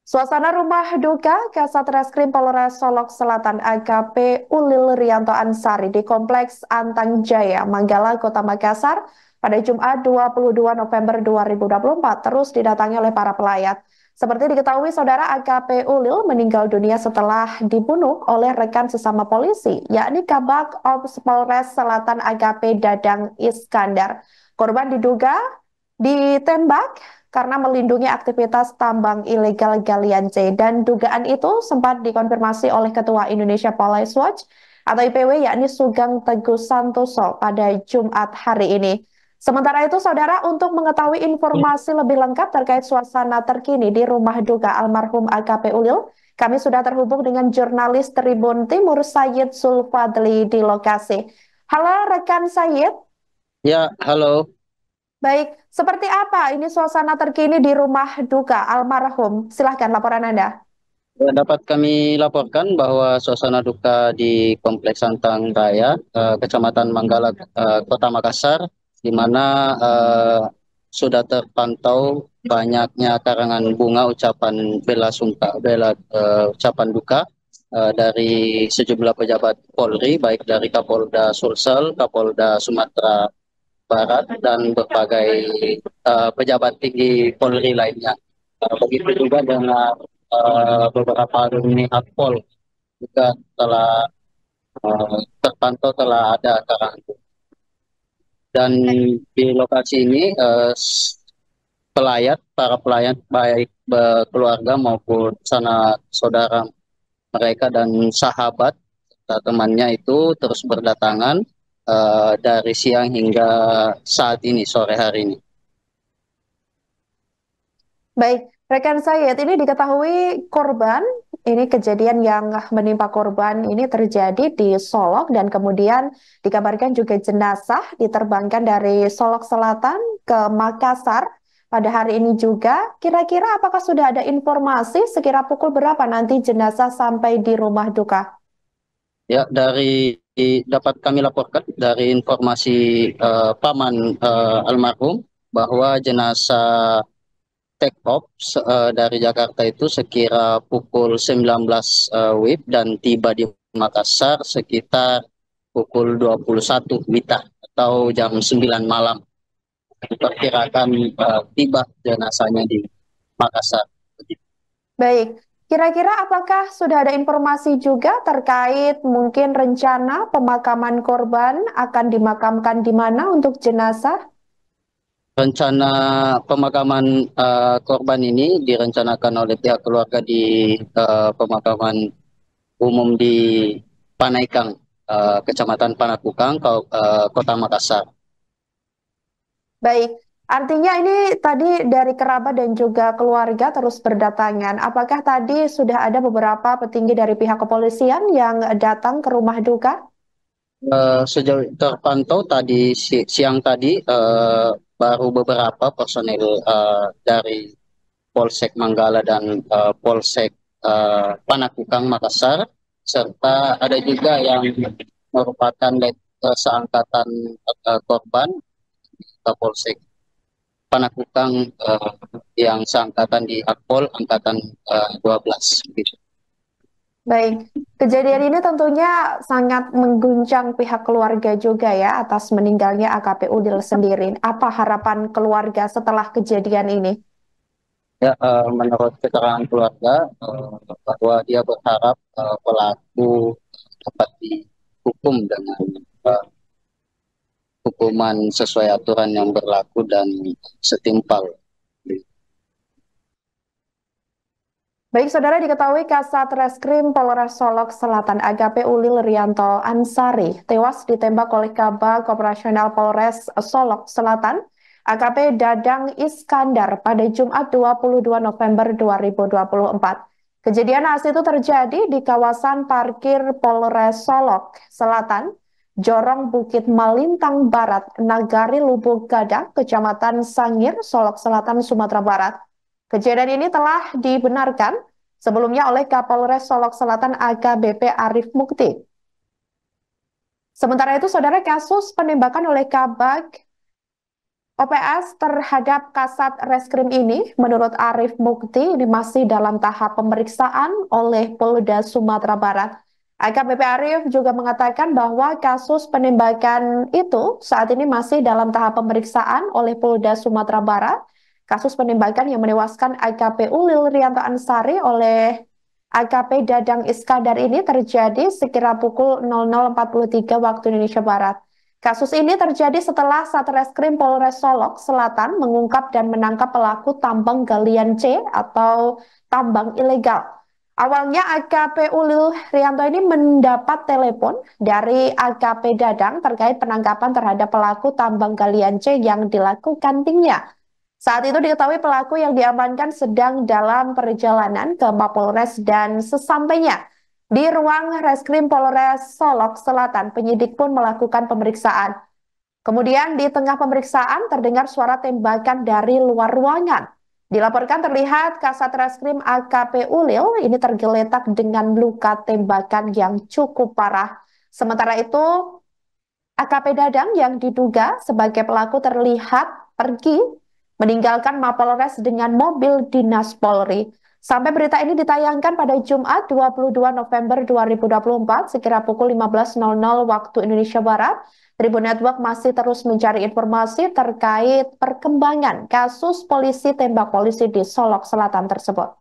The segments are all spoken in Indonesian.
Suasana rumah duka Kasat Reskrim Polres Solok Selatan AKP Ulil Rianto Ansari di Kompleks Antang Jaya, Manggala, Kota Makassar pada Jumat 22 November 2024 terus didatangi oleh para pelayat. Seperti diketahui, saudara AKP Ulil meninggal dunia setelah dibunuh oleh rekan sesama polisi, yakni Kabak Ops Polres Selatan AKP Dadang Iskandar. Korban diduga ditembak karena melindungi aktivitas tambang ilegal galian C, dan dugaan itu sempat dikonfirmasi oleh Ketua Indonesia Police Watch atau IPW yakni Sugeng Teguh Santoso pada Jumat hari ini. Sementara itu, saudara, untuk mengetahui informasi lebih lengkap terkait suasana terkini di rumah duka almarhum AKP Ulil, kami sudah terhubung dengan jurnalis Tribun Timur Sayyid Zulfadli di lokasi. Halo rekan Sayyid. Ya, halo. Baik, seperti apa ini suasana terkini di rumah duka almarhum? Silahkan laporan Anda. Dapat kami laporkan bahwa suasana duka di Kompleks Santang Raya, Kecamatan Manggala, Kota Makassar, di mana sudah terpantau banyaknya karangan bunga ucapan bela sungkawa, ucapan duka dari sejumlah pejabat Polri, baik dari Kapolda Sulsel, Kapolda Sumatera Barat, dan berbagai pejabat tinggi Polri lainnya. Begitu juga dengan beberapa alumni Akpol juga telah terpantau telah ada karangan. Dan di lokasi ini para pelayat baik keluarga maupun sanak saudara mereka dan sahabat serta temannya itu terus berdatangan dari siang hingga saat ini, sore hari ini. Baik, rekan Sayyid, ini diketahui korban, ini kejadian yang menimpa korban ini terjadi di Solok dan kemudian dikabarkan juga jenazah diterbangkan dari Solok Selatan ke Makassar pada hari ini juga. Kira-kira apakah sudah ada informasi sekira pukul berapa nanti jenazah sampai di rumah duka? Ya, dapat kami laporkan dari informasi paman almarhum bahwa jenazah take off dari Jakarta itu sekira pukul 19 WIB dan tiba di Makassar sekitar pukul 21 WITA atau jam 9 malam. Diperkirakan tiba jenazahnya di Makassar. Baik, kira-kira apakah sudah ada informasi juga terkait mungkin rencana pemakaman korban akan dimakamkan di mana untuk jenazah? Rencana pemakaman korban ini direncanakan oleh pihak keluarga di pemakaman umum di Panaikang, Kecamatan Panakukang, Kota Makassar. Baik, artinya ini tadi dari kerabat dan juga keluarga terus berdatangan. Apakah tadi sudah ada beberapa petinggi dari pihak kepolisian yang datang ke rumah duka? Sejauh terpantau tadi siang tadi baru beberapa personil dari Polsek Manggala dan Polsek Panakukang Makassar, serta ada juga yang merupakan seangkatan korban Kapolsek Panakukang yang seangkatan di Akpol angkatan 12 gitu. Baik, kejadian ini tentunya sangat mengguncang pihak keluarga juga ya atas meninggalnya AKP Udil sendiri. Apa harapan keluarga setelah kejadian ini? Ya, menurut keterangan keluarga bahwa dia berharap pelaku dapat dihukum dengan uh, hukuman sesuai aturan yang berlaku dan setimpal. Baik, saudara, diketahui Kasat Reskrim Polres Solok Selatan AKP Ulil Rianto Ansari tewas ditembak oleh Kabag Operasional Polres Solok Selatan AKP Dadang Iskandar pada Jumat 22 November 2024. Kejadian naas itu terjadi di kawasan parkir Polres Solok Selatan, Jorong Bukit Malintang Barat, Nagari Lubuk Gadang, Kecamatan Sangir, Solok Selatan, Sumatera Barat. Kejadian ini telah dibenarkan sebelumnya oleh Kapolres Solok Selatan AKBP Arif Mukti. Sementara itu, saudara, kasus penembakan oleh Kabag OPS terhadap Kasat Reskrim ini, menurut Arif Mukti, ini masih dalam tahap pemeriksaan oleh Polda Sumatera Barat. AKBP Arif juga mengatakan bahwa kasus penembakan itu saat ini masih dalam tahap pemeriksaan oleh Polda Sumatera Barat. Kasus penembakan yang menewaskan AKP Ulil Rianto Ansari oleh AKP Dadang Iskandar ini terjadi sekira pukul 00.43 waktu Indonesia Barat. Kasus ini terjadi setelah Satreskrim Polres Solok Selatan mengungkap dan menangkap pelaku tambang galian C atau tambang ilegal. Awalnya AKP Ulil Rianto ini mendapat telepon dari AKP Dadang terkait penangkapan terhadap pelaku tambang galian C yang dilakukan timnya. Saat itu diketahui pelaku yang diamankan sedang dalam perjalanan ke Mapolres dan sesampainya di ruang reskrim Polres Solok Selatan, penyidik pun melakukan pemeriksaan. Kemudian di tengah pemeriksaan terdengar suara tembakan dari luar ruangan. Dilaporkan terlihat Kasat Reskrim AKP Ulil ini tergeletak dengan luka tembakan yang cukup parah. Sementara itu, AKP Dadang yang diduga sebagai pelaku terlihat pergi meninggalkan Mapolres dengan mobil dinas Polri. Sampai berita ini ditayangkan pada Jumat 22 November 2024 sekira pukul 15.00 waktu Indonesia Barat, Tribun Network masih terus mencari informasi terkait perkembangan kasus polisi tembak polisi di Solok Selatan tersebut.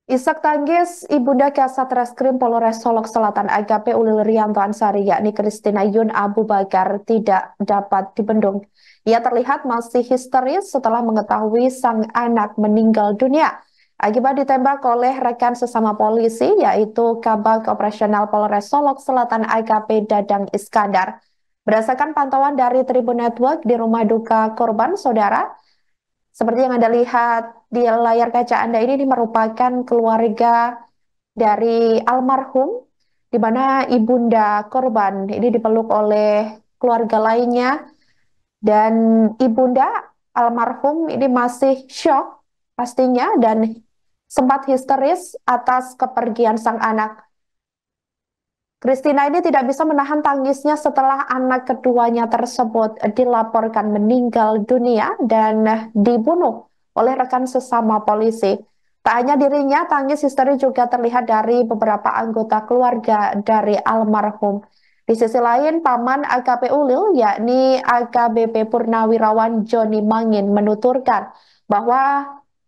Isak tangis Ibunda Kasat Reskrim Polres Solok Selatan AKP Ulil Rianto Ansari yakni Kristina Yun Abu Bakar tidak dapat dibendung. Ia terlihat masih histeris setelah mengetahui sang anak meninggal dunia akibat ditembak oleh rekan sesama polisi yaitu Kabag Operasional Polres Solok Selatan AKP Dadang Iskandar. Berdasarkan pantauan dari Tribun Network di rumah duka korban, saudara, seperti yang Anda lihat di layar kaca Anda ini merupakan keluarga dari almarhum, di mana ibunda korban ini dipeluk oleh keluarga lainnya, dan ibunda almarhum ini masih shock pastinya dan sempat histeris atas kepergian sang anak. Kristina ini tidak bisa menahan tangisnya setelah anak keduanya tersebut dilaporkan meninggal dunia dan dibunuh oleh rekan sesama polisi. Tak hanya dirinya, tangis histeri juga terlihat dari beberapa anggota keluarga dari almarhum. Di sisi lain, paman AKP Ulil, yakni AKBP Purnawirawan Joni Mangin, menuturkan bahwa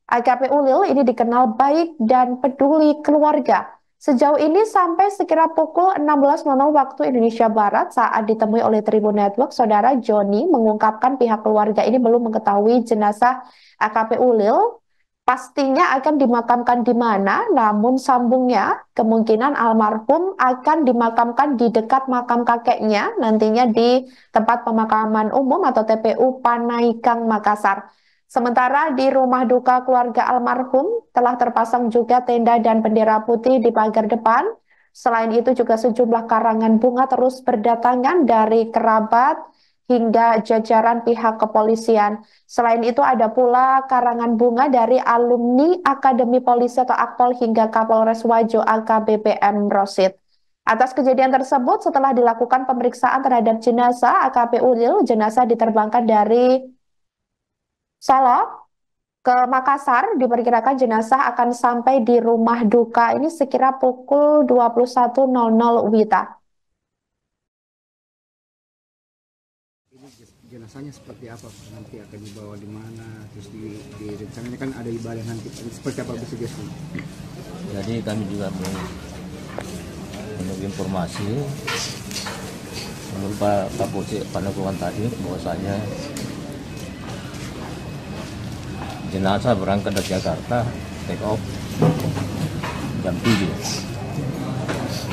AKP Ulil ini dikenal baik dan peduli keluarga. Sejauh ini sampai sekira pukul 16.00 waktu Indonesia Barat saat ditemui oleh Tribun Network, saudara Joni mengungkapkan pihak keluarga ini belum mengetahui jenazah AKP Ulil pastinya akan dimakamkan di mana, namun sambungnya kemungkinan almarhum akan dimakamkan di dekat makam kakeknya nantinya di tempat pemakaman umum atau TPU Panaikang Makassar. Sementara di rumah duka keluarga almarhum telah terpasang juga tenda dan bendera putih di pagar depan. Selain itu juga sejumlah karangan bunga terus berdatangan dari kerabat hingga jajaran pihak kepolisian. Selain itu ada pula karangan bunga dari alumni Akademi Polisi atau Akpol hingga Kapolres Wajo AKBP M. Rosid. Atas kejadian tersebut, setelah dilakukan pemeriksaan terhadap jenazah AKP Ulil, jenazah diterbangkan dari Solok ke Makassar. Diperkirakan jenazah akan sampai di rumah duka ini sekira pukul 21.00 WITA. Ini jenazahnya seperti apa? Nanti akan dibawa di mana? Terus di rencananya kan ada ibadah nanti. Seperti apa bisa jelaskan? Jadi kami juga menunggu informasi menurut Pak Kapolsek Panukuan tadi bahwasanya jenazah berangkat dari Jakarta, take off jam 7.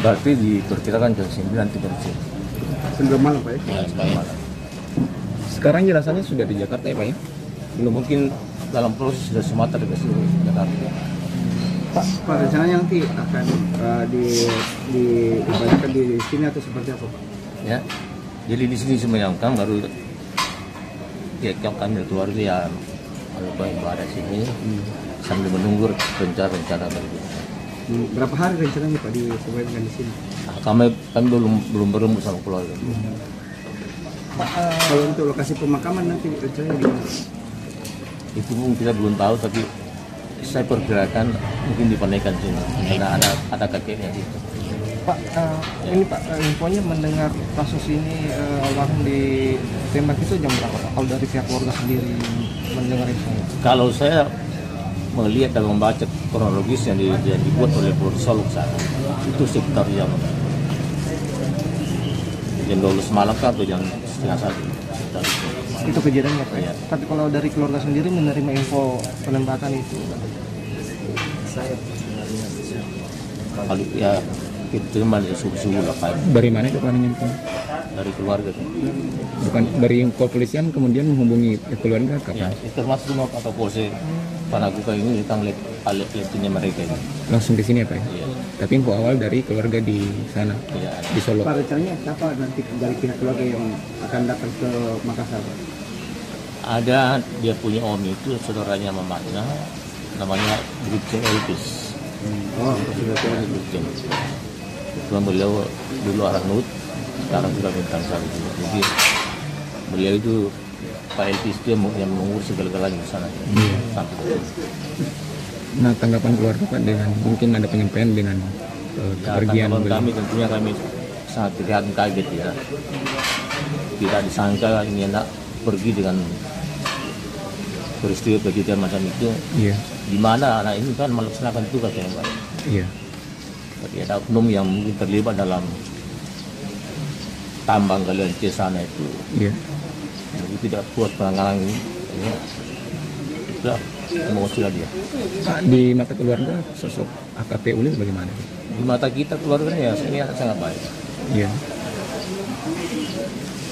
Berarti diperkirakan jam 9.30. 9 malam Pak ya? Ya, 9 malam. Sekarang jenazahnya sudah di Jakarta ya Pak ya? Belum, mungkin dalam proses sudah Sumatera ke Jakarta. Pak, rencananya nanti akan diibadahkan di sini atau seperti apa Pak? Ya, jadi di sini semayangkan baru ya kami keluarga ya melakukan ibadah sini sambil menunggu rencana berikutnya. Berapa hari rencananya Pak disemayamkan di sini? Nah, kami belum berembuk sama keluarga. Kalau untuk lokasi pemakaman nanti rencananya di mana? Itu pun kita belum tahu, tapi saya perkirakan mungkin di Panaikan sini karena ada kakeknya situ. Pak, ini Pak, infonya mendengar kasus ini almarhum ditembak itu jam berapa Pak? Kalau dari pihak keluarga sendiri mendengar infonya? Kalau saya melihat dan membaca kronologis yang dibuat oleh Polres Solok sana, itu sekitar jam 12 malam atau jam setengah 1. Itu kejadiannya Pak. Iya. Tapi kalau dari keluarga sendiri menerima info penembakan itu, Kalau ya itu malah subuh-subuh lah Pak. dari mana itu Pak info? Dari keluarga. Bukan dari kepolisian kemudian menghubungi keluarga Ya, itu termasuk semua atau polisi Panagukan ini kita ngeliat lihatnya mereka ini. langsung ke sini ya Pak? Iya. Tapi info awal dari keluarga di sana, Iya. di Solo. Pak, rencananya siapa nanti dari pihak keluarga yang akan datang ke Makassar? Ada dia punya om itu saudaranya mamatnya, namanya Brigjen Elvis. Oh, sudah tahu. Brigjen. Kebetulan beliau dulu orang Nut, sekarang sudah bintang satu. Jadi beliau itu Pak Elvis dia yang mengurus segala-galanya di sana. Sampai ke sini. Nah, tanggapan keluarga Pak dengan mungkin ada penyampaian dengan Ya, kepergian tanggapan beliau. kami tentunya kami sangat prihatin, kaget ya. Tidak disangka ini anak pergi dengan peristiwa kejadian macam itu. Iya, Di mana anak ini kan melaksanakan tugas yang baik. iya, Tapi ada oknum yang mungkin terlibat dalam tambang galian C sana itu. iya. Jadi tidak puas penanganan ini. Ya. Sudah emosi dia. Pak, di mata keluarga sosok AKP Ulil bagaimana? Di mata kita keluarganya ya ini anak sangat baik. Iya,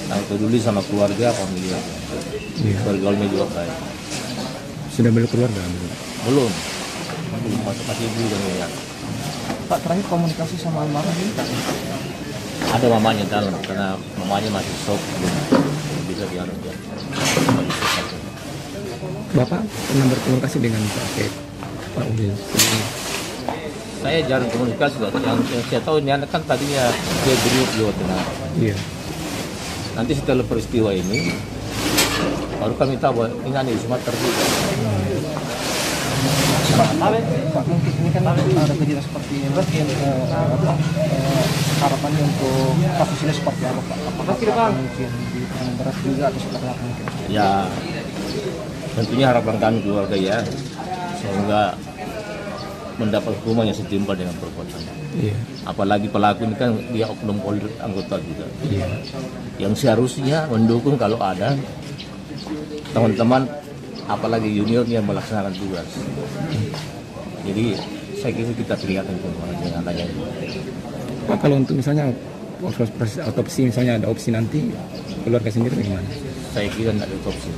Sangat peduli sama keluarga, famili. iya. Bergaulnya juga baik. Sudah berkeluarga belum? Belum masih ibu dan ya. Pak, terakhir komunikasi sama almarhum ini Pak? Ada mamanya dalam karena mamanya masih shock, belum bisa dianu dia. Bapak pernah berkomunikasi dengan Pak Ulil? Saya jarang komunikasi, yang saya tahu ini anak kan tadinya dia Priok Jawa Tengah. Iya, Nanti setelah peristiwa ini baru kami tahu bahwa ini anak di Sumatera juga. Pak, mungkin ini kan ada kejadian seperti ini. Mungkin harapannya untuk kasus ini seperti apa Pak? Apakah mungkin ditangani berat juga atau seperti apa mungkin? Ya tentunya harapan kami keluarga ya semoga mendapat hukuman yang setimpal dengan perbuatan. Iya, Apalagi pelaku ini kan dia oknum Polri anggota juga. iya, Yang seharusnya mendukung kalau ada teman-teman apalagi junior yang melaksanakan tugas. Jadi saya kira kita prihatin dengan adanya ini. Pak, kalau untuk misalnya proses autopsi misalnya ada opsi nanti keluarga sendiri bagaimana? Saya kira tidak ada otopsi.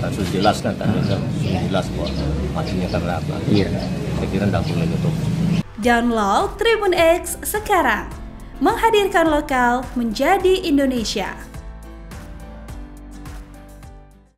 Kasus jelas kan sudah jelas bahwa matinya karena apa. Iya. Saya kira tidak perlu lagi otopsi. Download Tribun X sekarang, menghadirkan lokal menjadi Indonesia.